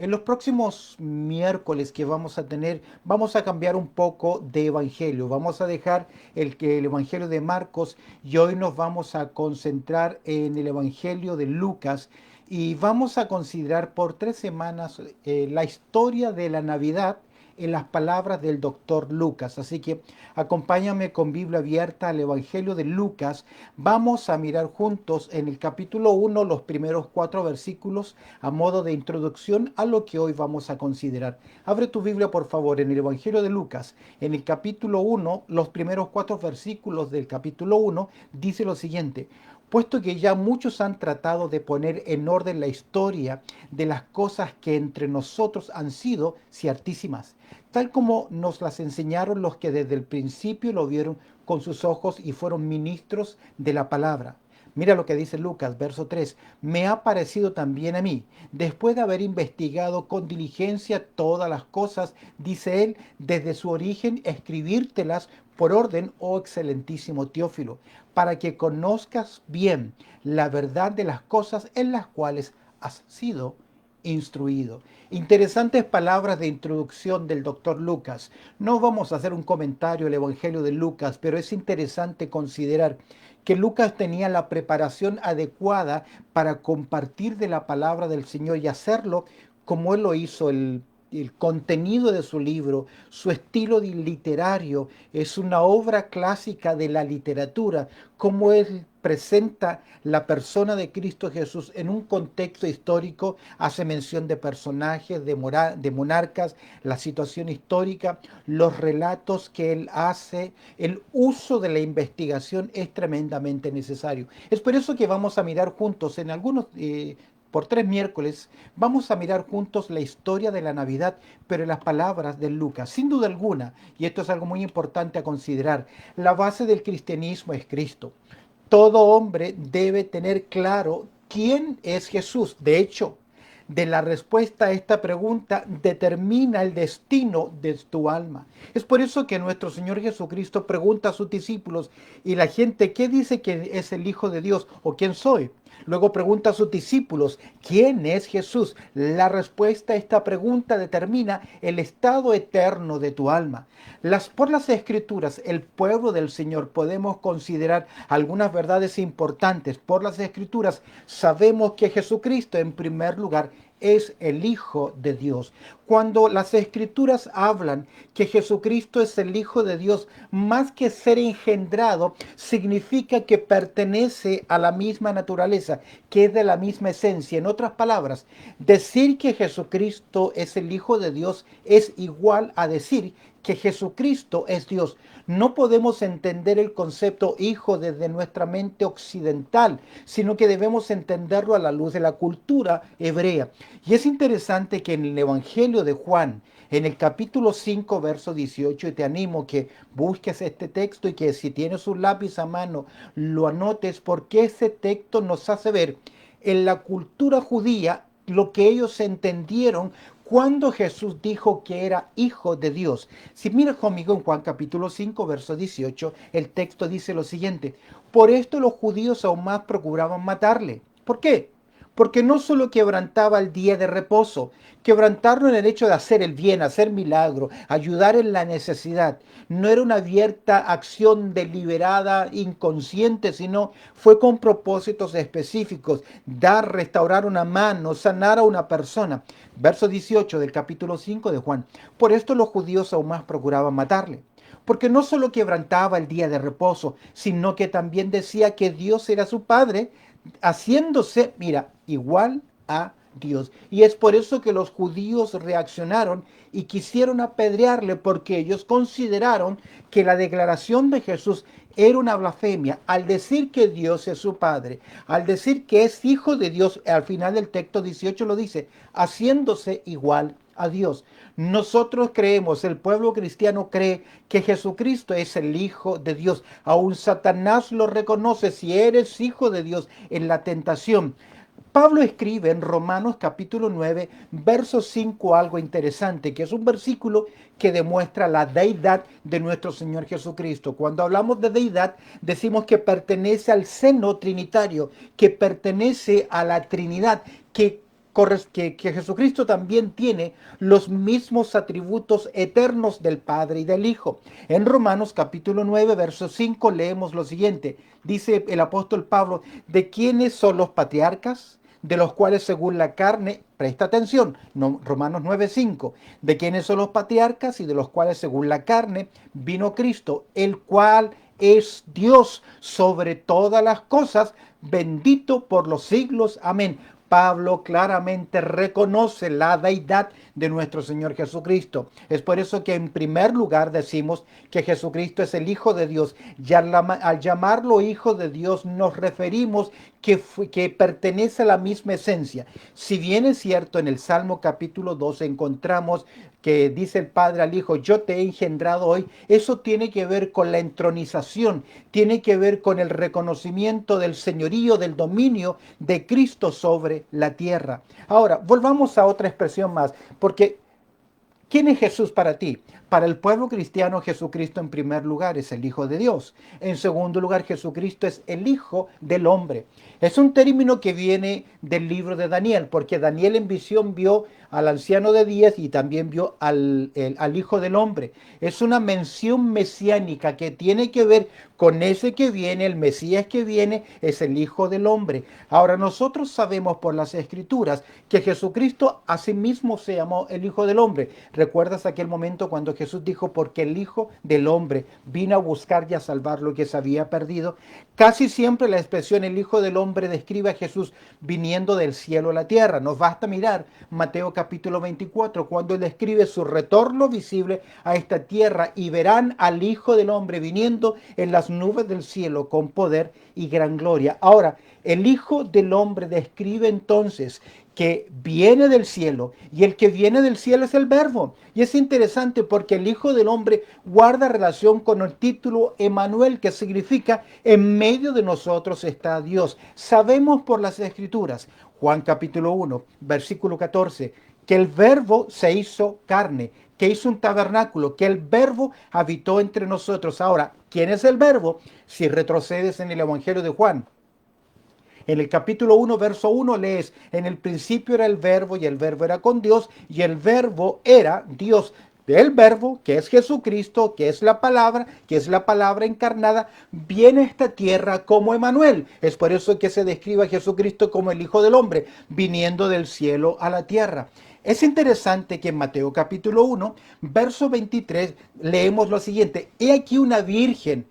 En los próximos miércoles que vamos a tener, vamos a cambiar un poco de evangelio. Vamos a dejar el evangelio de Marcos y hoy nos vamos a concentrar en el evangelio de Lucas y vamos a considerar por 3 semanas la historia de la Navidad en las palabras del doctor Lucas. Así que acompáñame con Biblia abierta al Evangelio de Lucas. Vamos a mirar juntos en el capítulo 1 los primeros 4 versículos a modo de introducción a lo que hoy vamos a considerar. Abre tu Biblia por favor en el Evangelio de Lucas. En el capítulo 1, los primeros 4 versículos del capítulo 1 dice lo siguiente. Puesto que ya muchos han tratado de poner en orden la historia de las cosas que entre nosotros han sido ciertísimas, tal como nos las enseñaron los que desde el principio lo vieron con sus ojos y fueron ministros de la palabra. Mira lo que dice Lucas, verso 3. Me ha parecido también a mí, después de haber investigado con diligencia todas las cosas, dice él, desde su origen, escribírtelas por orden, oh excelentísimo Teófilo, para que conozcas bien la verdad de las cosas en las cuales has sido instruido. Interesantes palabras de introducción del doctor Lucas. No vamos a hacer un comentario del Evangelio de Lucas, pero es interesante considerar que Lucas tenía la preparación adecuada para compartir de la palabra del Señor y hacerlo como él lo hizo. El contenido de su libro, su estilo literario, es una obra clásica de la literatura, como él presenta la persona de Cristo Jesús en un contexto histórico, hace mención de personajes, de monarcas, la situación histórica, los relatos que él hace, el uso de la investigación es tremendamente necesario. Es por eso que vamos a mirar juntos en algunos por 3 miércoles, vamos a mirar juntos la historia de la Navidad, pero en las palabras de Lucas. Sin duda alguna, y esto es algo muy importante a considerar, la base del cristianismo es Cristo. Todo hombre debe tener claro quién es Jesús. De hecho, de la respuesta a esta pregunta determina el destino de tu alma. Es por eso que nuestro Señor Jesucristo pregunta a sus discípulos y la gente, ¿qué dice que es el Hijo de Dios o quién soy? Luego pregunta a sus discípulos, ¿quién es Jesús? La respuesta a esta pregunta determina el estado eterno de tu alma. Por las escrituras, el pueblo del Señor, podemos considerar algunas verdades importantes. Por las escrituras sabemos que Jesucristo, en primer lugar, es el Hijo de Dios. Cuando las escrituras hablan que Jesucristo es el Hijo de Dios, más que ser engendrado, significa que pertenece a la misma naturaleza, que es de la misma esencia. En otras palabras, decir que Jesucristo es el Hijo de Dios es igual a decir que Jesucristo es Dios. No podemos entender el concepto hijo desde nuestra mente occidental, sino que debemos entenderlo a la luz de la cultura hebrea. Y es interesante que en el Evangelio de Juan, en el capítulo 5, verso 18, y te animo que busques este texto y que si tienes un lápiz a mano lo anotes, porque ese texto nos hace ver en la cultura judía lo que ellos entendieron cuando Jesús dijo que era hijo de Dios. Si miras conmigo en Juan capítulo 5, verso 18, el texto dice lo siguiente: por esto los judíos aún más procuraban matarle. ¿Por qué? Porque no solo quebrantaba el día de reposo, quebrantarlo en el hecho de hacer el bien, hacer milagro, ayudar en la necesidad. No era una abierta acción deliberada, inconsciente, sino fue con propósitos específicos: dar, restaurar una mano, sanar a una persona. Verso 18 del capítulo 5 de Juan. Por esto los judíos aún más procuraban matarle, porque no solo quebrantaba el día de reposo, sino que también decía que Dios era su Padre, haciéndose, mira, igual a Dios. Y es por eso que los judíos reaccionaron y quisieron apedrearle, porque ellos consideraron que la declaración de Jesús era una blasfemia. Al decir que Dios es su Padre, al decir que es hijo de Dios, al final del texto 18 lo dice, haciéndose igual a Dios. Nosotros creemos, el pueblo cristiano cree que Jesucristo es el Hijo de Dios. Aún Satanás lo reconoce: si eres hijo de Dios, en la tentación. Pablo escribe en Romanos capítulo 9, verso 5, algo interesante, que es un versículo que demuestra la deidad de nuestro Señor Jesucristo. Cuando hablamos de deidad, decimos que pertenece al seno trinitario, que pertenece a la Trinidad, que que Jesucristo también tiene los mismos atributos eternos del Padre y del Hijo. En Romanos capítulo 9, verso 5 leemos lo siguiente. Dice el apóstol Pablo, ¿de quiénes son los patriarcas? De los cuales según la carne, presta atención, Romanos 9:5, de quienes son los patriarcas y de los cuales según la carne vino Cristo, el cual es Dios sobre todas las cosas, bendito por los siglos. Amén. Pablo claramente reconoce la deidad de nuestro Señor Jesucristo. Es por eso que en primer lugar decimos que Jesucristo es el Hijo de Dios. Y al llamarlo Hijo de Dios nos referimos que pertenece a la misma esencia. Si bien es cierto, en el Salmo capítulo 2 encontramos que dice el Padre al Hijo, yo te he engendrado hoy, eso tiene que ver con la entronización, tiene que ver con el reconocimiento del señorío, del dominio de Cristo sobre la tierra. Ahora, volvamos a otra expresión más, porque ¿quién es Jesús para ti? Para el pueblo cristiano, Jesucristo en primer lugar es el Hijo de Dios. En segundo lugar, Jesucristo es el Hijo del Hombre. Es un término que viene del libro de Daniel, porque Daniel en visión vio al anciano de días y también vio al Hijo del Hombre. Es una mención mesiánica que tiene que ver con ese que viene, el Mesías que viene, es el Hijo del Hombre. Ahora, nosotros sabemos por las Escrituras que Jesucristo a sí mismo se llamó el Hijo del Hombre. ¿Recuerdas aquel momento cuando Jesús dijo, porque el Hijo del Hombre vino a buscar y a salvar lo que se había perdido? Casi siempre la expresión el Hijo del Hombre describe a Jesús viniendo del cielo a la tierra. Nos basta mirar Mateo capítulo 24, cuando él describe su retorno visible a esta tierra y verán al Hijo del Hombre viniendo en las nubes del cielo con poder y gran gloria. Ahora, el Hijo del Hombre describe entonces que viene del cielo, y el que viene del cielo es el Verbo. Y es interesante porque el Hijo del Hombre guarda relación con el título Emmanuel, que significa en medio de nosotros está Dios. Sabemos por las Escrituras, Juan capítulo 1, versículo 14, que el Verbo se hizo carne, que hizo un tabernáculo, que el Verbo habitó entre nosotros. Ahora, ¿quién es el Verbo? Si retrocedes en el Evangelio de Juan, en el capítulo 1, verso 1 lees, en el principio era el Verbo y el Verbo era con Dios y el Verbo era Dios. El Verbo, que es Jesucristo, que es la palabra encarnada, viene a esta tierra como Emmanuel. Es por eso que se describe a Jesucristo como el Hijo del Hombre, viniendo del cielo a la tierra. Es interesante que en Mateo capítulo 1, verso 23, leemos lo siguiente, he aquí una virgen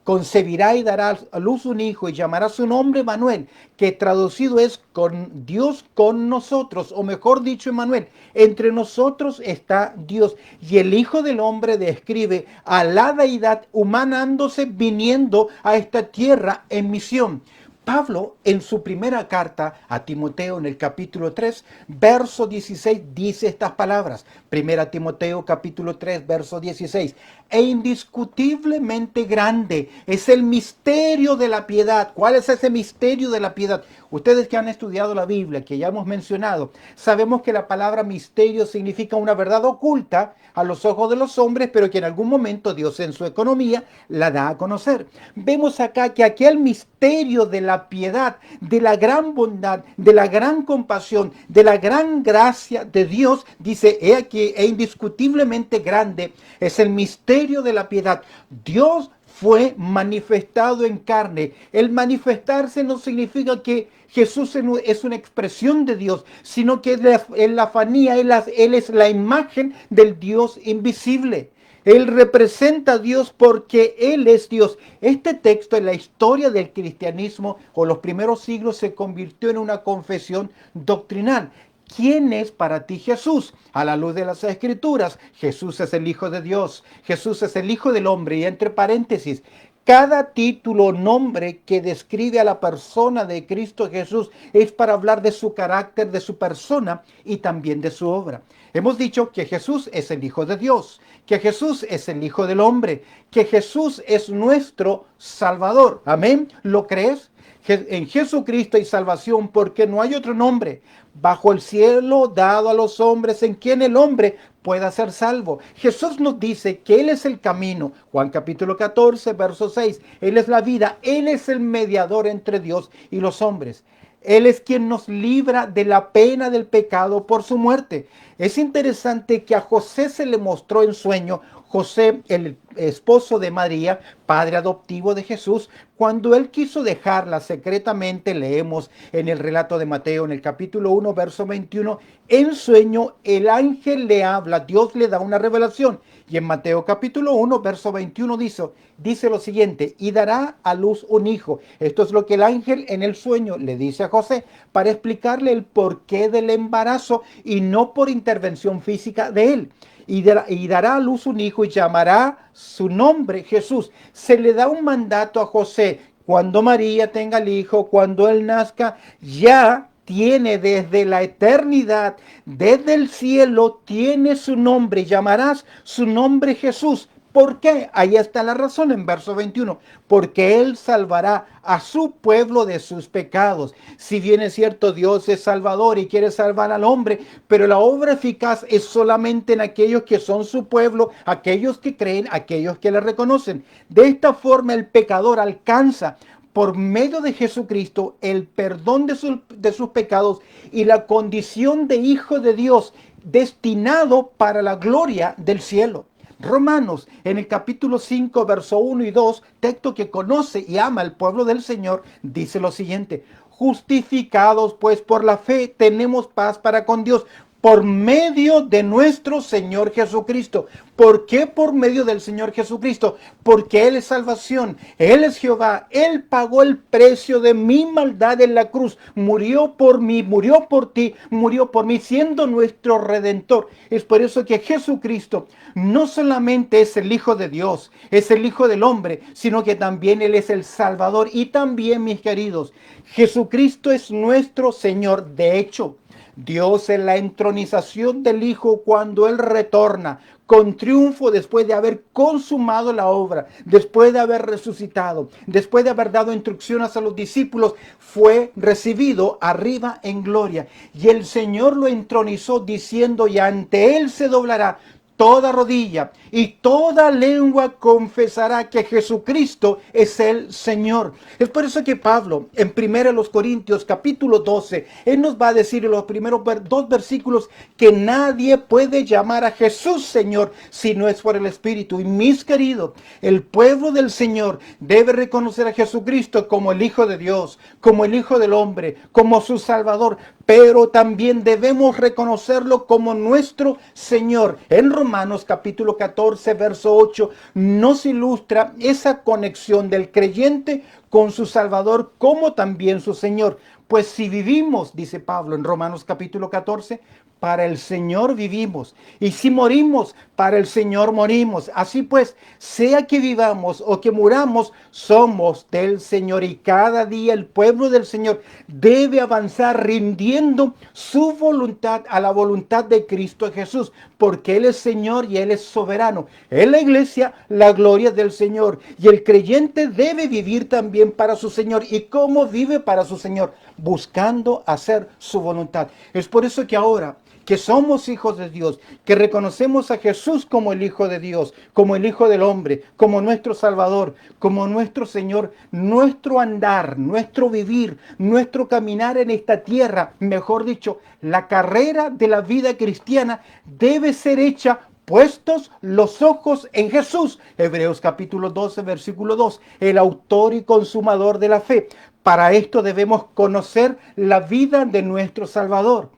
concebirá y dará a luz un hijo y llamará su nombre Manuel, que traducido es con Dios con nosotros, o mejor dicho, Emmanuel, entre nosotros está Dios. Y el Hijo del Hombre describe a la deidad humanándose, viniendo a esta tierra en misión. Pablo, en su primera carta a Timoteo, en el capítulo 3, verso 16, dice estas palabras. Primera Timoteo, capítulo 3, verso 16. E indiscutiblemente grande es el misterio de la piedad. ¿Cuál es ese misterio de la piedad? Ustedes que han estudiado la Biblia, que ya hemos mencionado, sabemos que la palabra misterio significa una verdad oculta a los ojos de los hombres, pero que en algún momento Dios en su economía la da a conocer. Vemos acá que aquel misterio de la piedad, de la gran bondad, de la gran compasión, de la gran gracia de Dios, dice, he aquí, e indiscutiblemente grande es el misterio de la piedad. Dios fue manifestado en carne. El manifestarse no significa que Jesús es una expresión de Dios, sino que es la fanía, Él es la imagen del Dios invisible. Él representa a Dios porque Él es Dios. Este texto en la historia del cristianismo o los primeros siglos se convirtió en una confesión doctrinal. ¿Quién es para ti Jesús? A la luz de las Escrituras, Jesús es el Hijo de Dios, Jesús es el Hijo del Hombre, y entre paréntesis, cada título o nombre que describe a la persona de Cristo Jesús es para hablar de su carácter, de su persona y también de su obra. Hemos dicho que Jesús es el Hijo de Dios, que Jesús es el Hijo del Hombre, que Jesús es nuestro Salvador. ¿Amén? ¿Lo crees? En Jesucristo hay salvación porque no hay otro nombre bajo el cielo dado a los hombres en quien el hombre pueda ser salvo. Jesús nos dice que Él es el camino. Juan capítulo 14, verso 6. Él es la vida. Él es el mediador entre Dios y los hombres. Él es quien nos libra de la pena del pecado por su muerte. Es interesante que a José se le mostró en sueño, José, el esposo de María, padre adoptivo de Jesús, cuando él quiso dejarla secretamente, leemos en el relato de Mateo, en el capítulo 1, verso 21, en sueño el ángel le habla, Dios le da una revelación. Y en Mateo capítulo 1, verso 21 dice lo siguiente, y dará a luz un hijo. Esto es lo que el ángel en el sueño le dice a José para explicarle el porqué del embarazo y no por intervención física de él. Y dará a luz un hijo y llamará su nombre Jesús. Se le da un mandato a José. Cuando María tenga el hijo, cuando él nazca, ya tiene desde la eternidad, desde el cielo, tiene su nombre. Llamarás su nombre Jesús. ¿Por qué? Ahí está la razón en verso 21. Porque Él salvará a su pueblo de sus pecados. Si bien es cierto, Dios es salvador y quiere salvar al hombre, pero la obra eficaz es solamente en aquellos que son su pueblo, aquellos que creen, aquellos que le reconocen. De esta forma el pecador alcanza por medio de Jesucristo el perdón de sus pecados y la condición de hijo de Dios destinado para la gloria del cielo. Romanos, en el capítulo 5, verso 1 y 2, texto que conoce y ama al pueblo del Señor, dice lo siguiente: justificados pues por la fe, tenemos paz para con Dios por medio de nuestro Señor Jesucristo. ¿Por qué por medio del Señor Jesucristo? Porque Él es salvación, Él es Jehová, Él pagó el precio de mi maldad en la cruz, murió por mí, murió por ti, murió por mí, siendo nuestro Redentor. Es por eso que Jesucristo no solamente es el Hijo de Dios, es el Hijo del hombre, sino que también Él es el Salvador. Y también, mis queridos, Jesucristo es nuestro Señor. De hecho, Dios en la entronización del Hijo, cuando Él retorna con triunfo después de haber consumado la obra, después de haber resucitado, después de haber dado instrucciones a los discípulos, fue recibido arriba en gloria. Y el Señor lo entronizó diciendo, y ante Él se doblará toda rodilla y toda lengua confesará que Jesucristo es el Señor. Es por eso que Pablo, en 1 Corintios capítulo 12, él nos va a decir en los primeros dos versículos que nadie puede llamar a Jesús Señor si no es por el Espíritu. Y mis queridos, el pueblo del Señor debe reconocer a Jesucristo como el Hijo de Dios, como el Hijo del hombre, como su Salvador, pero también debemos reconocerlo como nuestro Señor. En Romanos capítulo 14, verso 8, nos ilustra esa conexión del creyente con su Salvador como también su Señor. Pues si vivimos, dice Pablo en Romanos capítulo 14, para el Señor vivimos. Y si morimos, para el Señor morimos. Así pues, sea que vivamos o que muramos, somos del Señor. Y cada día el pueblo del Señor debe avanzar rindiendo su voluntad a la voluntad de Cristo Jesús, porque Él es Señor y Él es soberano. En la iglesia, la gloria del Señor. Y el creyente debe vivir también para su Señor. ¿Y cómo vive para su Señor? Buscando hacer su voluntad. Es por eso que ahora que somos hijos de Dios, que reconocemos a Jesús como el Hijo de Dios, como el Hijo del hombre, como nuestro Salvador, como nuestro Señor, nuestro andar, nuestro vivir, nuestro caminar en esta tierra, mejor dicho, la carrera de la vida cristiana debe ser hecha puestos los ojos en Jesús. Hebreos capítulo 12, versículo 2, el autor y consumador de la fe. Para esto debemos conocer la vida de nuestro Salvador.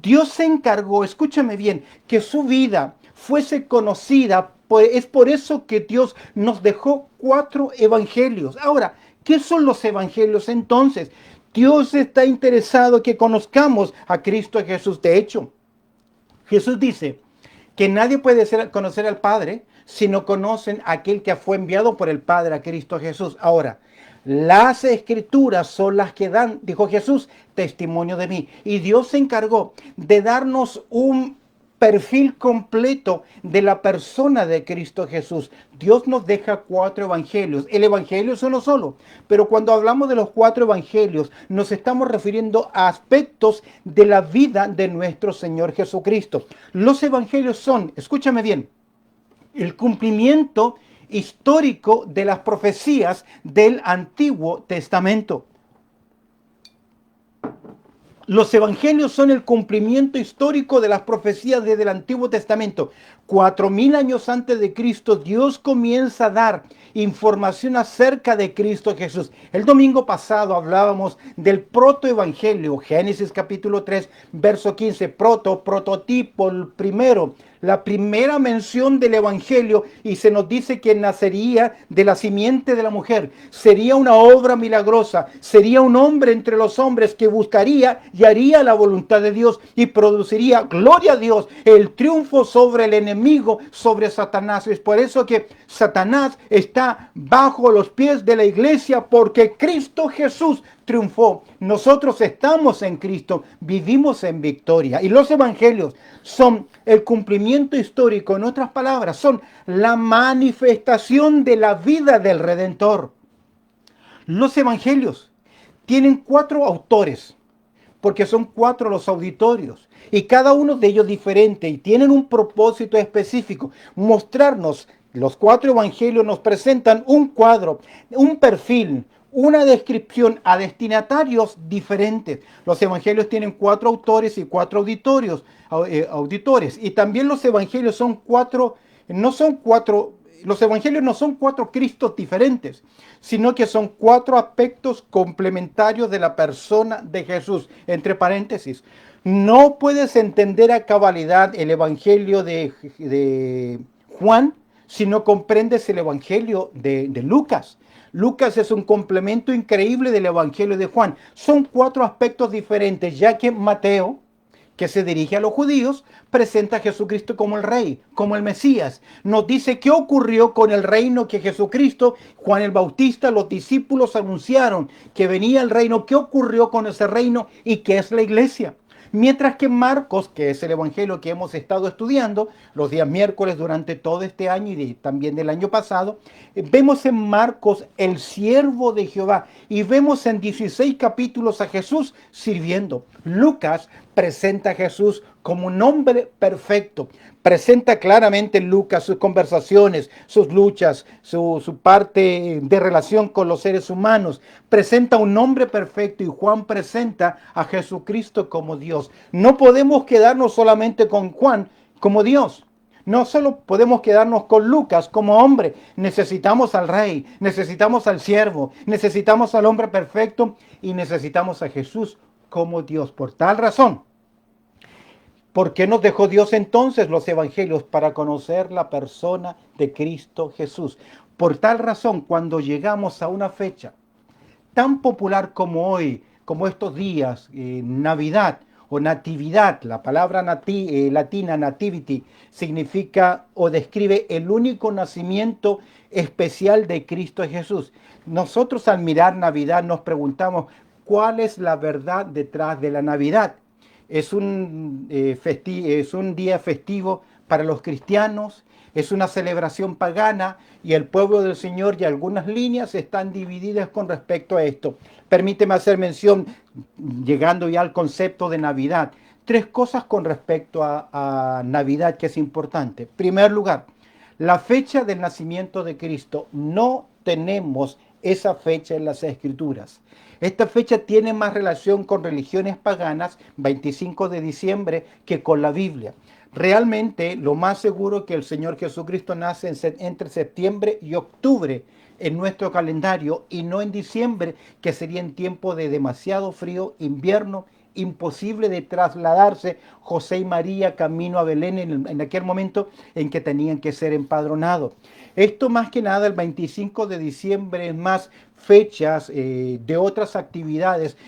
Dios se encargó, escúchame bien, que su vida fuese conocida. Es por eso que Dios nos dejó 4 evangelios. Ahora, ¿qué son los evangelios entonces? Dios está interesado que conozcamos a Cristo Jesús. De hecho, Jesús dice que nadie puede conocer al Padre si no conocen a aquel que fue enviado por el Padre, a Cristo Jesús. Ahora, las escrituras son las que dan, dijo Jesús, testimonio de mí. Y Dios se encargó de darnos un perfil completo de la persona de Cristo Jesús. Dios nos deja 4 evangelios. El evangelio es uno solo, pero cuando hablamos de los 4 evangelios, nos estamos refiriendo a aspectos de la vida de nuestro Señor Jesucristo. Los evangelios son, escúchame bien, el cumplimiento histórico de las profecías del Antiguo Testamento. Los evangelios son el cumplimiento histórico de las profecías desde el Antiguo Testamento. 4000 años antes de Cristo, Dios comienza a dar información acerca de Cristo Jesús. El domingo pasado hablábamos del protoevangelio, Génesis capítulo 3, verso 15, prototipo, el primero, la primera mención del evangelio, y se nos dice que nacería de la simiente de la mujer. Sería una obra milagrosa, sería un hombre entre los hombres que buscaría y haría la voluntad de Dios y produciría, gloria a Dios, el triunfo sobre el enemigo, sobre Satanás. Es por eso que Satanás está bajo los pies de la iglesia, porque Cristo Jesús triunfó. Nosotros estamos en Cristo, vivimos en victoria. Y los evangelios son el cumplimiento histórico, en otras palabras, son la manifestación de la vida del Redentor. Los evangelios tienen 4 autores, porque son 4 los auditorios, y cada uno de ellos diferente, y tienen un propósito específico: mostrarnos. Los 4 evangelios nos presentan un cuadro, un perfil, una descripción a destinatarios diferentes. Los evangelios tienen 4 autores y 4 auditores, y también los evangelios son 4, no son 4. Los evangelios no son 4 Cristos diferentes, sino que son 4 aspectos complementarios de la persona de Jesús. Entre paréntesis, no puedes entender a cabalidad el evangelio de Juan si no comprendes el evangelio de Lucas. Lucas es un complemento increíble del evangelio de Juan. Son 4 aspectos diferentes, ya que Mateo, que se dirige a los judíos, presenta a Jesucristo como el rey, como el Mesías. Nos dice qué ocurrió con el reino que Jesucristo, Juan el Bautista, los discípulos anunciaron que venía el reino, qué ocurrió con ese reino y qué es la iglesia. Mientras que Marcos, que es el evangelio que hemos estado estudiando los días miércoles durante todo este año y también del año pasado, vemos en Marcos el siervo de Jehová y vemos en 16 capítulos a Jesús sirviendo. Lucas presenta a Jesús como un hombre perfecto. Presenta claramente en Lucas sus conversaciones, sus luchas, su parte de relación con los seres humanos. Presenta un hombre perfecto, y Juan presenta a Jesucristo como Dios. No podemos quedarnos solamente con Juan como Dios. No solo podemos quedarnos con Lucas como hombre. Necesitamos al rey, necesitamos al siervo, necesitamos al hombre perfecto y necesitamos a Jesús como Dios. Por tal razón, ¿por qué nos dejó Dios entonces los evangelios? Para conocer la persona de Cristo Jesús. Por tal razón, cuando llegamos a una fecha tan popular como hoy, como estos días, Navidad o Natividad, la palabra latina nativity significa o describe el único nacimiento especial de Cristo Jesús. Nosotros al mirar Navidad nos preguntamos, ¿cuál es la verdad detrás de la Navidad? Es un día festivo para los cristianos, es una celebración pagana, y el pueblo del Señor y algunas líneas están divididas con respecto a esto. Permíteme hacer mención, llegando ya al concepto de Navidad, 3 cosas con respecto a Navidad que es importante. En primer lugar, la fecha del nacimiento de Cristo. No tenemos esa fecha en las Escrituras. Esta fecha tiene más relación con religiones paganas, 25 de diciembre, que con la Biblia. Realmente lo más seguro es que el Señor Jesucristo nace entre septiembre y octubre en nuestro calendario, y no en diciembre, que sería en tiempo de demasiado frío, invierno, imposible de trasladarse José y María camino a Belén en aquel momento en que tenían que ser empadronados. Esto más que nada el 25 de diciembre es más fechas de otras actividades,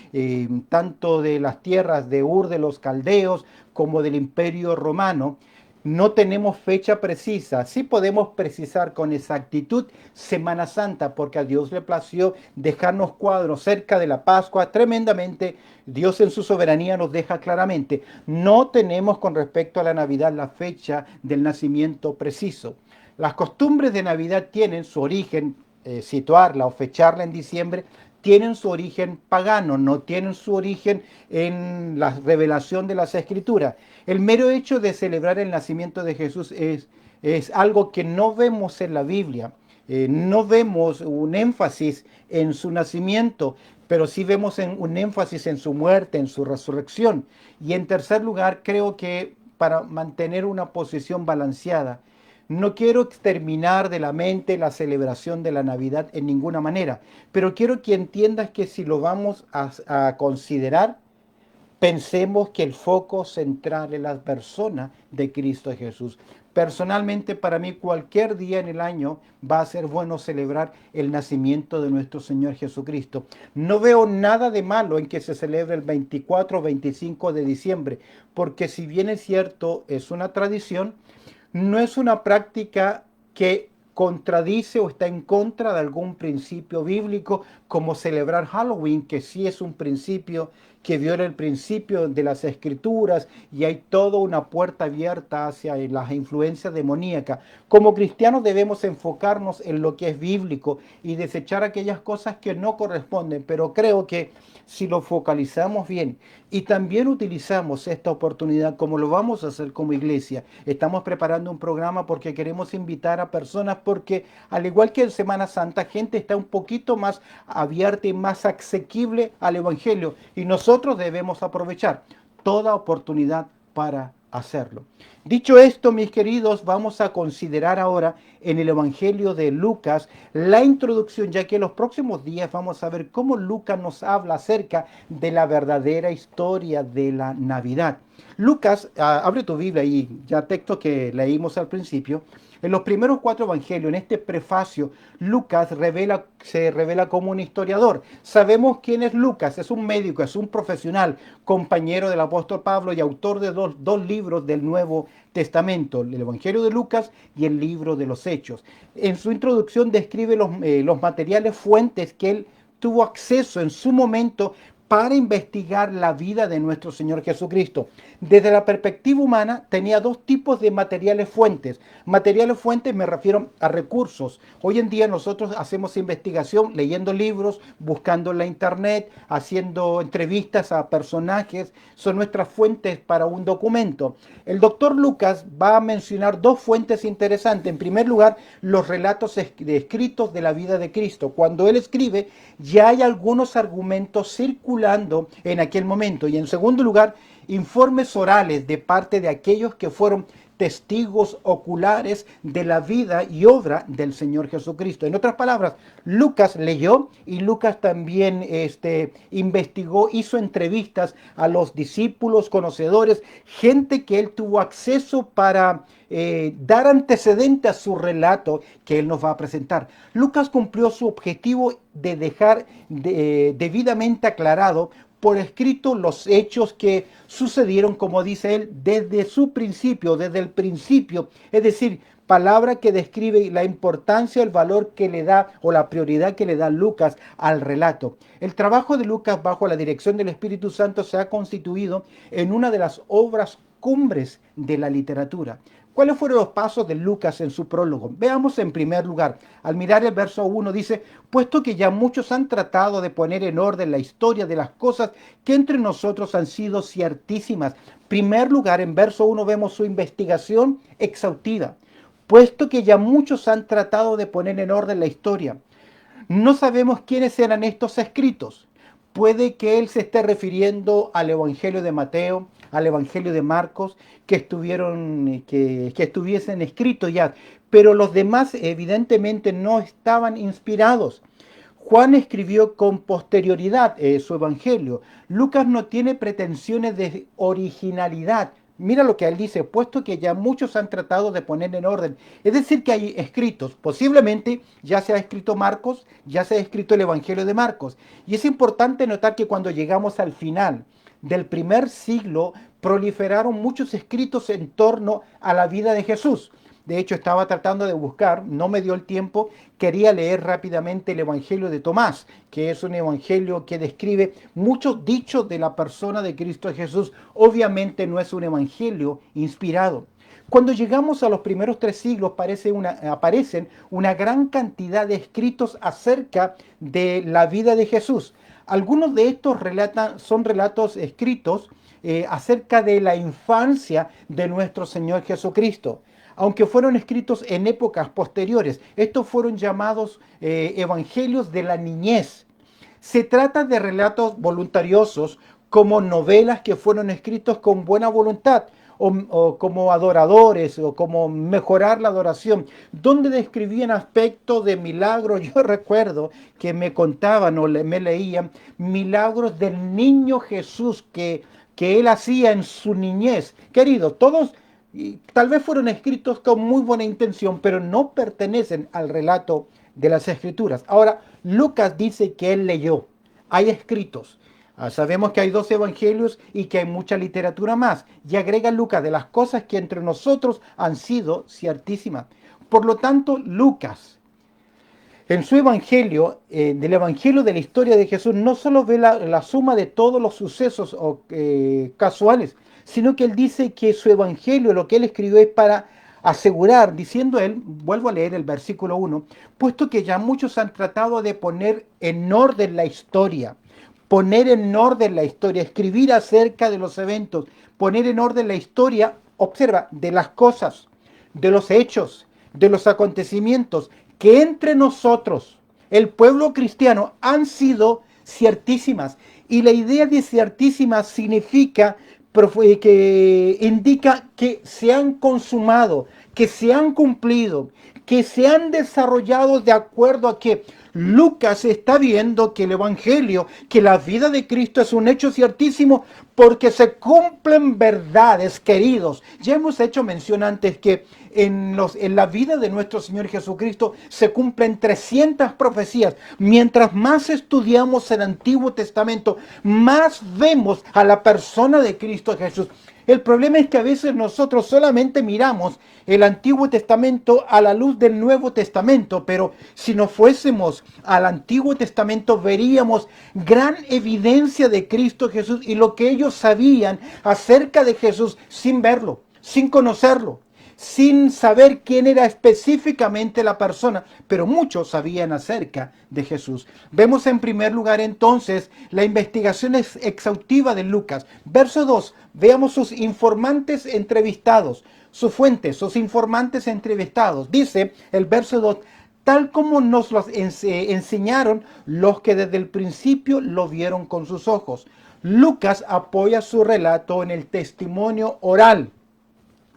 tanto de las tierras de Ur de los Caldeos como del Imperio Romano. No tenemos fecha precisa. Sí podemos precisar con exactitud Semana Santa, porque a Dios le plació dejarnos cuadros cerca de la Pascua tremendamente. Dios en su soberanía nos deja claramente. No tenemos con respecto a la Navidad la fecha del nacimiento preciso. Las costumbres de Navidad tienen su origen, situarla o fecharla en diciembre, tienen su origen pagano, no tienen su origen en la revelación de las Escrituras. El mero hecho de celebrar el nacimiento de Jesús es algo que no vemos en la Biblia. No vemos un énfasis en su nacimiento, pero sí vemos un énfasis en su muerte, en su resurrección. Y en tercer lugar, creo que para mantener una posición balanceada, no quiero exterminar de la mente la celebración de la Navidad en ninguna manera, pero quiero que entiendas que si lo vamos a considerar, pensemos que el foco central es la persona de Cristo Jesús. Personalmente, para mí, cualquier día en el año va a ser bueno celebrar el nacimiento de nuestro Señor Jesucristo. No veo nada de malo en que se celebre el 24 o 25 de diciembre, porque si bien es cierto, es una tradición, no es una práctica que contradice o está en contra de algún principio bíblico, como celebrar Halloween, que sí es un principio que viola el principio de las escrituras y hay toda una puerta abierta hacia las influencias demoníacas. Como cristianos debemos enfocarnos en lo que es bíblico y desechar aquellas cosas que no corresponden, pero creo que si lo focalizamos bien y también utilizamos esta oportunidad como lo vamos a hacer como iglesia, estamos preparando un programa porque queremos invitar a personas porque al igual que en Semana Santa, gente está un poquito más abierta y más asequible al Evangelio y nosotros debemos aprovechar toda oportunidad para hacerlo. Dicho esto, mis queridos, vamos a considerar ahora en el Evangelio de Lucas la introducción, ya que en los próximos días vamos a ver cómo Lucas nos habla acerca de la verdadera historia de la Navidad. Lucas, abre tu Biblia y ya texto que leímos al principio. En los primeros cuatro evangelios, en este prefacio, Lucas se revela como un historiador. Sabemos quién es Lucas, es un médico, es un profesional, compañero del apóstol Pablo y autor de dos libros del Nuevo Testamento, el Evangelio de Lucas y el libro de los Hechos. En su introducción describe los materiales fuentes que él tuvo acceso en su momento para investigar la vida de nuestro Señor Jesucristo. Desde la perspectiva humana tenía dos tipos de materiales fuentes. Materiales fuentes me refiero a recursos. Hoy en día nosotros hacemos investigación leyendo libros, buscando en la internet, haciendo entrevistas a personajes. Son nuestras fuentes para un documento. El doctor Lucas va a mencionar dos fuentes interesantes. En primer lugar, los relatos escritos de la vida de Cristo. Cuando él escribe, ya hay algunos argumentos circulando en aquel momento. Y en segundo lugar, informes orales de parte de aquellos que fueron testigos oculares de la vida y obra del Señor Jesucristo. En otras palabras, Lucas leyó y Lucas también investigó, hizo entrevistas a los discípulos, conocedores, gente que él tuvo acceso para dar antecedente a su relato que él nos va a presentar. Lucas cumplió su objetivo de dejar debidamente aclarado por escrito los hechos que sucedieron, como dice él, desde su principio, desde el principio. Es decir, palabra que describe la importancia, el valor que le da o la prioridad que le da Lucas al relato. El trabajo de Lucas bajo la dirección del Espíritu Santo se ha constituido en una de las obras cumbres de la literatura. ¿Cuáles fueron los pasos de Lucas en su prólogo? Veamos en primer lugar, al mirar el verso 1 dice, puesto que ya muchos han tratado de poner en orden la historia de las cosas que entre nosotros han sido ciertísimas. Primer lugar, en verso 1 vemos su investigación exhaustiva, puesto que ya muchos han tratado de poner en orden la historia. No sabemos quiénes eran estos escritos. Puede que él se esté refiriendo al Evangelio de Mateo, al Evangelio de Marcos, que estuviesen escritos ya, pero los demás evidentemente no estaban inspirados. Juan escribió con posterioridad su evangelio. Lucas no tiene pretensiones de originalidad. Mira lo que él dice, puesto que ya muchos han tratado de poner en orden. Es decir, que hay escritos, posiblemente ya se ha escrito Marcos, ya se ha escrito el Evangelio de Marcos. Y es importante notar que cuando llegamos al final del primer siglo, proliferaron muchos escritos en torno a la vida de Jesús. De hecho, estaba tratando de buscar, no me dio el tiempo, quería leer rápidamente el Evangelio de Tomás, que es un evangelio que describe muchos dichos de la persona de Cristo Jesús. Obviamente no es un evangelio inspirado. Cuando llegamos a los primeros tres siglos aparecen una gran cantidad de escritos acerca de la vida de Jesús. Algunos de estos son relatos escritos acerca de la infancia de nuestro Señor Jesucristo. aunque fueron escritos en épocas posteriores. Estos fueron llamados evangelios de la niñez. Se trata de relatos voluntariosos como novelas que fueron escritos con buena voluntad o como adoradores o como mejorar la adoración, donde describían aspectos de milagros. Yo recuerdo que me contaban o me leían milagros del niño Jesús que él hacía en su niñez. Queridos, todos tal vez fueron escritos con muy buena intención, pero no pertenecen al relato de las escrituras. Ahora, Lucas dice que él leyó. Hay escritos. Sabemos que hay 2 evangelios y que hay mucha literatura más. Y agrega Lucas de las cosas que entre nosotros han sido ciertísimas. Por lo tanto, Lucas, en su evangelio, del evangelio de la historia de Jesús, no solo ve la suma de todos los sucesos casuales, sino que él dice que su evangelio, lo que él escribió, es para asegurar, diciendo él, vuelvo a leer el versículo 1, puesto que ya muchos han tratado de poner en orden la historia, escribir acerca de los eventos, poner en orden la historia, observa, de las cosas, de los hechos, de los acontecimientos, que entre nosotros, el pueblo cristiano, han sido ciertísimas. Y la idea de ciertísimas significa que indica que se han consumado, que se han cumplido, que se han desarrollado de acuerdo a que Lucas está viendo que el Evangelio, que la vida de Cristo es un hecho ciertísimo porque se cumplen verdades, queridos. Ya hemos hecho mención antes que en la vida de nuestro Señor Jesucristo se cumplen 300 profecías. Mientras más estudiamos el Antiguo Testamento, más vemos a la persona de Cristo Jesús. El problema es que a veces nosotros solamente miramos el Antiguo Testamento a la luz del Nuevo Testamento, pero si nos fuésemos al Antiguo Testamento veríamos gran evidencia de Cristo Jesús y lo que ellos sabían acerca de Jesús sin verlo, sin conocerlo, sin saber quién era específicamente la persona, pero muchos sabían acerca de Jesús. Vemos en primer lugar entonces la investigación exhaustiva de Lucas. Verso 2, veamos sus informantes entrevistados, sus fuentes, sus informantes entrevistados. Dice el verso 2, tal como nos los enseñaron los que desde el principio lo vieron con sus ojos. Lucas apoya su relato en el testimonio oral.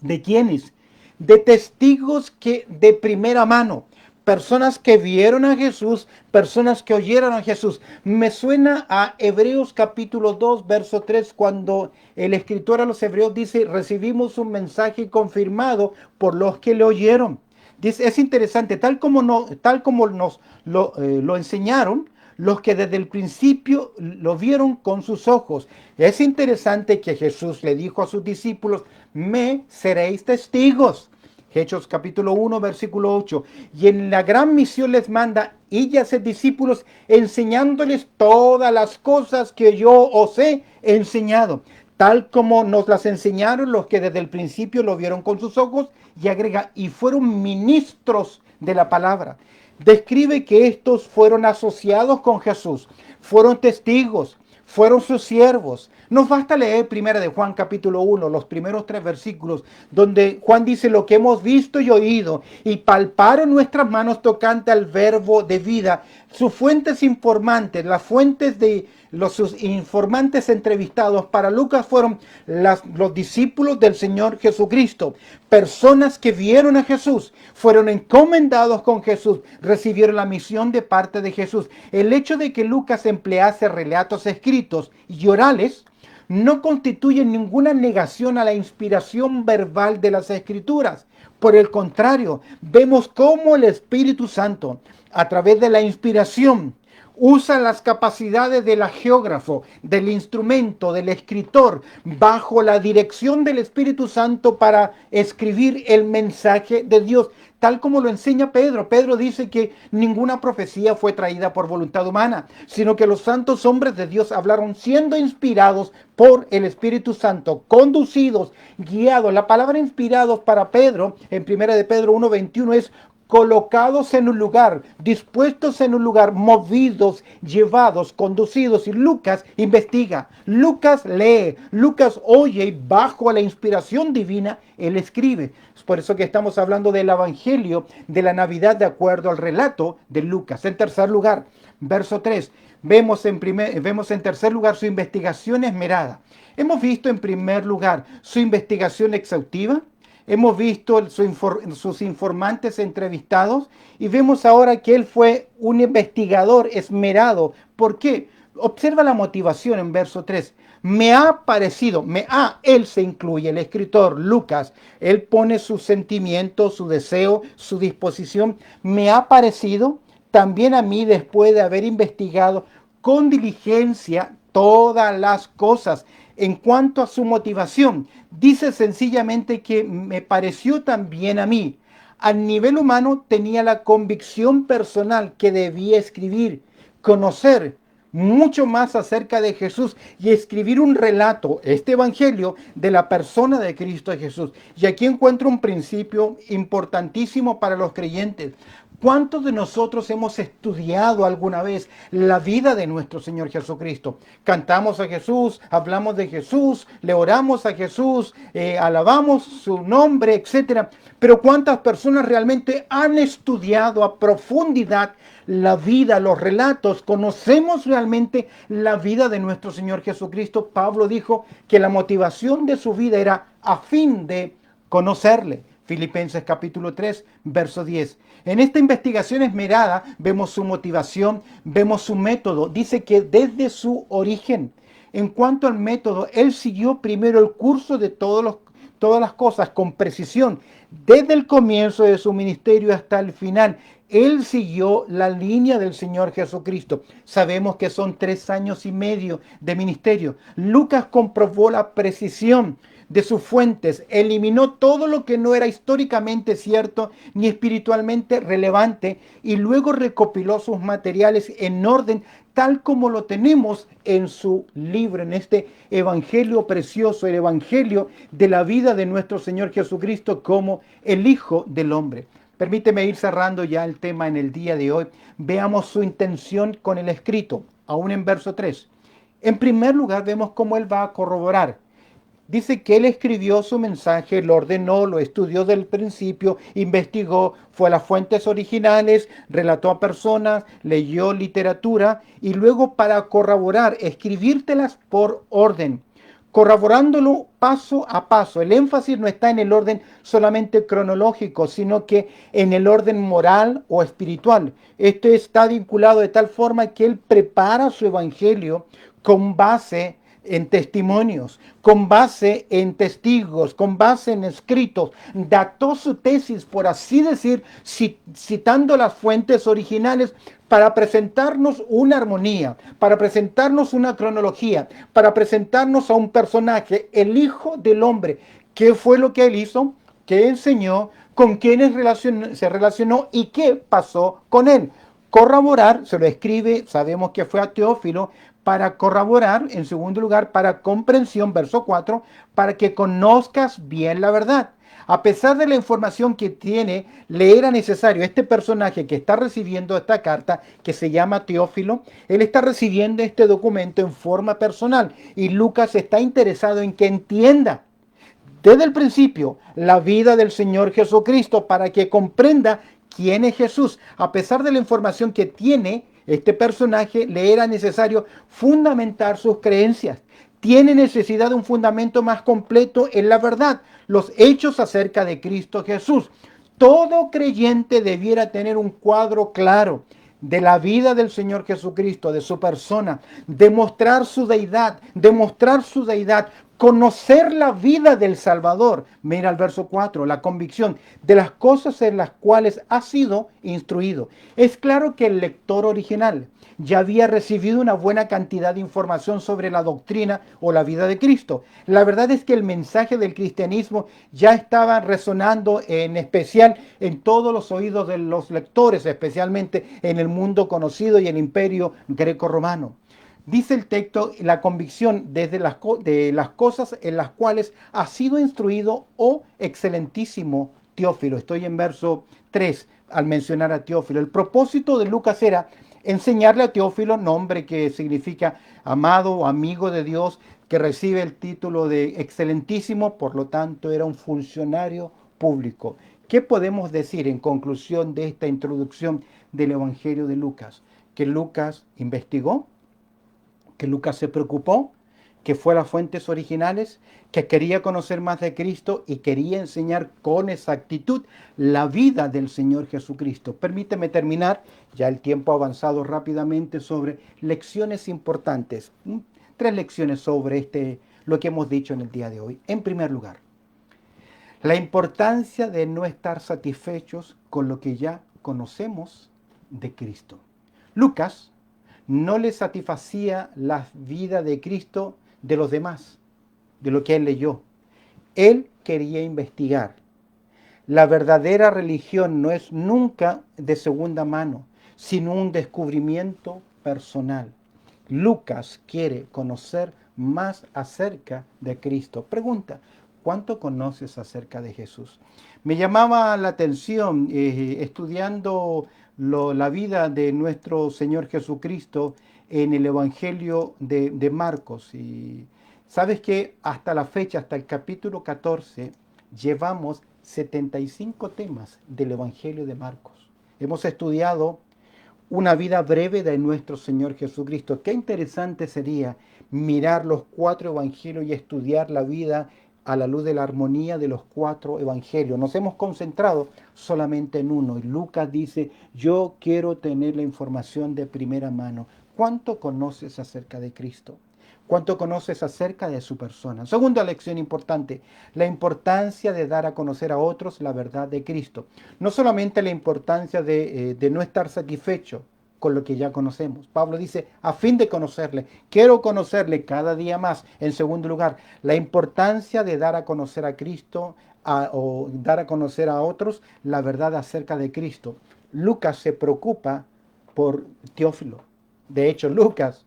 ¿De quiénes? De testigos que de primera mano, personas que vieron a Jesús, personas que oyeron a Jesús. Me suena a Hebreos capítulo 2, verso 3, cuando el escritor a los hebreos dice, recibimos un mensaje confirmado por los que le oyeron. Dice, es interesante, tal como nos lo enseñaron, los que desde el principio lo vieron con sus ojos. Es interesante que Jesús le dijo a sus discípulos, me seréis testigos. Hechos capítulo 1, versículo 8. Y en la gran misión les manda, id y haced discípulos, enseñándoles todas las cosas que yo os he enseñado, tal como nos las enseñaron los que desde el principio lo vieron con sus ojos. Y agrega, y fueron ministros de la palabra. Describe que estos fueron asociados con Jesús, fueron testigos, fueron sus siervos. Nos basta leer primera de Juan capítulo 1, los primeros 3 versículos, donde Juan dice lo que hemos visto y oído y palparon nuestras manos tocante al verbo de vida. Sus fuentes informantes, las fuentes de sus informantes entrevistados para Lucas fueron los discípulos del Señor Jesucristo, personas que vieron a Jesús, fueron encomendados con Jesús, recibieron la misión de parte de Jesús. El hecho de que Lucas emplease relatos escritos y orales no constituye ninguna negación a la inspiración verbal de las Escrituras. Por el contrario, vemos cómo el Espíritu Santo, a través de la inspiración, usa las capacidades del geógrafo, del instrumento, del escritor, bajo la dirección del Espíritu Santo para escribir el mensaje de Dios, tal como lo enseña Pedro. Pedro dice que ninguna profecía fue traída por voluntad humana, sino que los santos hombres de Dios hablaron siendo inspirados por el Espíritu Santo, conducidos, guiados. La palabra inspirados para Pedro, en 1 de Pedro 1:21, es colocados en un lugar, dispuestos en un lugar, movidos, llevados, conducidos. Y Lucas investiga, Lucas lee, Lucas oye y bajo la inspiración divina, él escribe. Es por eso que estamos hablando del Evangelio de la Navidad de acuerdo al relato de Lucas. En tercer lugar, verso 3, vemos en tercer lugar su investigación esmerada. Hemos visto en primer lugar su investigación exhaustiva. Hemos visto sus informantes entrevistados y vemos ahora que él fue un investigador esmerado. ¿Por qué? Observa la motivación en verso 3. Él se incluye, el escritor Lucas, él pone su sentimiento, su deseo, su disposición. Me ha parecido también a mí, después de haber investigado con diligencia todas las cosas. En cuanto a su motivación, dice sencillamente que me pareció también a mí. A nivel humano tenía la convicción personal que debía escribir, conocer mucho más acerca de Jesús y escribir un relato, este evangelio, de la persona de Cristo Jesús. Y aquí encuentro un principio importantísimo para los creyentes. ¿Cuántos de nosotros hemos estudiado alguna vez la vida de nuestro Señor Jesucristo? Cantamos a Jesús, hablamos de Jesús, le oramos a Jesús, alabamos su nombre, etc. Pero ¿cuántas personas realmente han estudiado a profundidad la vida, los relatos? ¿Conocemos realmente la vida de nuestro Señor Jesucristo? Pablo dijo que la motivación de su vida era a fin de conocerle. Filipenses capítulo 3, verso 10. En esta investigación esmerada vemos su motivación, vemos su método. Dice que desde su origen, en cuanto al método, él siguió primero el curso de todas las cosas con precisión, desde el comienzo de su ministerio hasta el final. Él siguió la línea del Señor Jesucristo. Sabemos que son 3 años y medio de ministerio. Lucas comprobó la precisión de sus fuentes, eliminó todo lo que no era históricamente cierto ni espiritualmente relevante y luego recopiló sus materiales en orden tal como lo tenemos en su libro, en este evangelio precioso, el evangelio de la vida de nuestro Señor Jesucristo como el Hijo del Hombre. Permíteme ir cerrando ya el tema en el día de hoy. Veamos su intención con el escrito, aún en verso 3. En primer lugar, vemos cómo él va a corroborar. Dice que él escribió su mensaje, lo ordenó, lo estudió del principio, investigó, fue a las fuentes originales, relató a personas, leyó literatura y luego para corroborar, escribírtelas por orden, corroborándolo paso a paso. El énfasis no está en el orden solamente cronológico, sino que en el orden moral o espiritual. Esto está vinculado de tal forma que él prepara su evangelio con base en testimonios, con base en testigos, con base en escritos. Dató su tesis, por así decir, citando las fuentes originales para presentarnos una armonía, para presentarnos una cronología, para presentarnos a un personaje, el Hijo del Hombre. ¿Qué fue lo que él hizo? ¿Qué enseñó? ¿Con quiénes se relacionó? ¿Y qué pasó con él? Corroborar, se lo escribe, sabemos que fue a Teófilo, para corroborar, en segundo lugar, para comprensión, verso 4, para que conozcas bien la verdad. A pesar de la información que tiene, le era necesario, este personaje que está recibiendo esta carta, que se llama Teófilo, él está recibiendo este documento en forma personal y Lucas está interesado en que entienda desde el principio la vida del Señor Jesucristo para que comprenda quién es Jesús. A pesar de la información que tiene, este personaje le era necesario fundamentar sus creencias. Tiene necesidad de un fundamento más completo en la verdad, los hechos acerca de Cristo Jesús. Todo creyente debiera tener un cuadro claro de la vida del Señor Jesucristo, de su persona, demostrar su deidad, conocer la vida del Salvador. Mira el verso 4, la convicción de las cosas en las cuales ha sido instruido. Es claro que el lector original ya había recibido una buena cantidad de información sobre la doctrina o la vida de Cristo. La verdad es que el mensaje del cristianismo ya estaba resonando en especial en todos los oídos de los lectores, especialmente en el mundo conocido y el imperio greco-romano. Dice el texto, la convicción de las cosas en las cuales ha sido instruido, oh excelentísimo Teófilo. Estoy en verso 3 al mencionar a Teófilo. El propósito de Lucas era enseñarle a Teófilo, nombre que significa amado o amigo de Dios, que recibe el título de excelentísimo, por lo tanto era un funcionario público. ¿Qué podemos decir en conclusión de esta introducción del Evangelio de Lucas? Que Lucas investigó, que Lucas se preocupó, que fue a las fuentes originales, que quería conocer más de Cristo y quería enseñar con exactitud la vida del Señor Jesucristo. Permíteme terminar, ya el tiempo ha avanzado rápidamente, sobre lecciones importantes. Tres lecciones sobre lo que hemos dicho en el día de hoy. En primer lugar, la importancia de no estar satisfechos con lo que ya conocemos de Cristo. Lucas no le satisfacía la vida de Cristo de los demás, de lo que él leyó. Él quería investigar. La verdadera religión no es nunca de segunda mano, sino un descubrimiento personal. Lucas quiere conocer más acerca de Cristo. Pregunta, ¿cuánto conoces acerca de Jesús? Me llamaba la atención estudiando la vida de nuestro Señor Jesucristo en el Evangelio de Marcos. Y sabes que hasta la fecha, hasta el capítulo 14, llevamos 75 temas del Evangelio de Marcos. Hemos estudiado una vida breve de nuestro Señor Jesucristo. Qué interesante sería mirar los cuatro evangelios y estudiar la vida a la luz de la armonía de los cuatro evangelios. Nos hemos concentrado solamente en uno. Y Lucas dice, yo quiero tener la información de primera mano. ¿Cuánto conoces acerca de Cristo? ¿Cuánto conoces acerca de su persona? Segunda lección importante, la importancia de dar a conocer a otros la verdad de Cristo. No solamente la importancia de no estar satisfecho con lo que ya conocemos. Pablo dice, a fin de conocerle, quiero conocerle cada día más. En segundo lugar, la importancia de dar a conocer a Cristo o dar a conocer a otros la verdad acerca de Cristo. Lucas se preocupa por Teófilo. De hecho, Lucas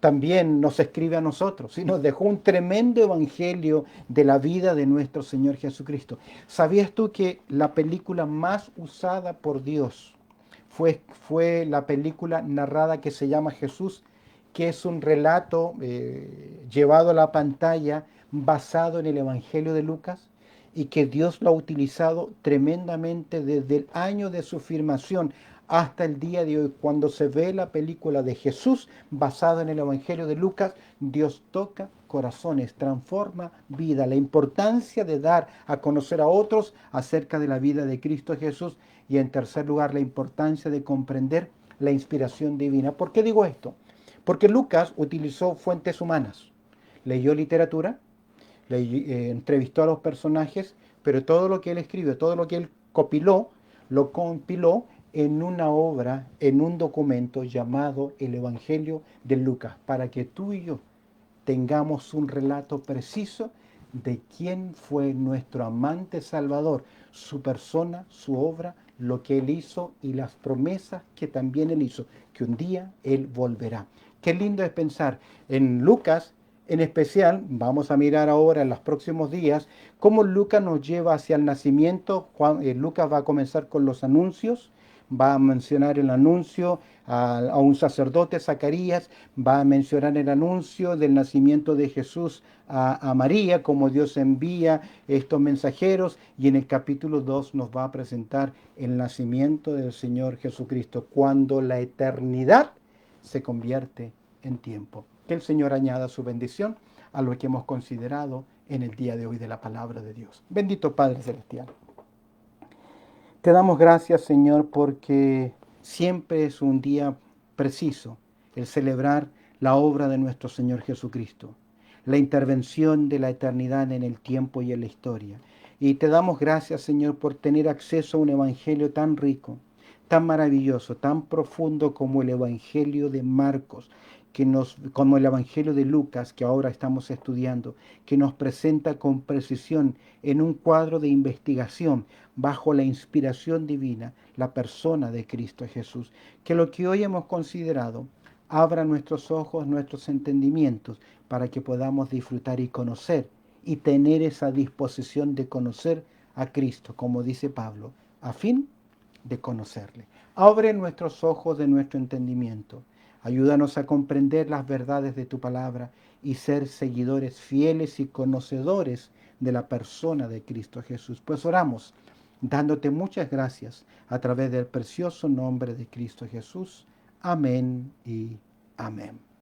también nos escribe a nosotros y nos dejó un tremendo evangelio de la vida de nuestro Señor Jesucristo. ¿Sabías tú que la película más usada por Dios fue la película narrada que se llama Jesús, que es un relato llevado a la pantalla basado en el Evangelio de Lucas? Y que Dios lo ha utilizado tremendamente desde el año de su filmación hasta el día de hoy. Cuando se ve la película de Jesús basada en el Evangelio de Lucas, Dios toca corazones, transforma vida. La importancia de dar a conocer a otros acerca de la vida de Cristo Jesús. Y en tercer lugar, la importancia de comprender la inspiración divina. ¿Por qué digo esto? Porque Lucas utilizó fuentes humanas. Leyó literatura, entrevistó a los personajes, pero todo lo que él escribió, todo lo que él copiló, lo compiló en una obra, en un documento llamado el Evangelio de Lucas, para que tú y yo tengamos un relato preciso de quién fue nuestro amante Salvador, su persona, su obra, lo que él hizo y las promesas que también él hizo, que un día él volverá. Qué lindo es pensar en Lucas. En especial, vamos a mirar ahora en los próximos días cómo Lucas nos lleva hacia el nacimiento. Lucas va a comenzar con los anuncios, va a mencionar el anuncio a un sacerdote, Zacarías, va a mencionar el anuncio del nacimiento de Jesús a María, como Dios envía estos mensajeros, y en el capítulo 2 nos va a presentar el nacimiento del Señor Jesucristo, cuando la eternidad se convierte en tiempo. Que el Señor añada su bendición a lo que hemos considerado en el día de hoy de la palabra de Dios. Bendito Padre Celestial. Te damos gracias, Señor, porque siempre es un día preciso el celebrar la obra de nuestro Señor Jesucristo, la intervención de la eternidad en el tiempo y en la historia. Y te damos gracias, Señor, por tener acceso a un evangelio tan rico, tan maravilloso, tan profundo como el evangelio de Marcos, como el evangelio de Lucas, que ahora estamos estudiando, que nos presenta con precisión en un cuadro de investigación bajo la inspiración divina la persona de Cristo Jesús. Que lo que hoy hemos considerado abra nuestros ojos, nuestros entendimientos, para que podamos disfrutar y conocer y tener esa disposición de conocer a Cristo, como dice Pablo, a fin de conocerle. Abre nuestros ojos de nuestro entendimiento. Ayúdanos a comprender las verdades de tu palabra y ser seguidores fieles y conocedores de la persona de Cristo Jesús. Pues oramos dándote muchas gracias a través del precioso nombre de Cristo Jesús. Amén y amén.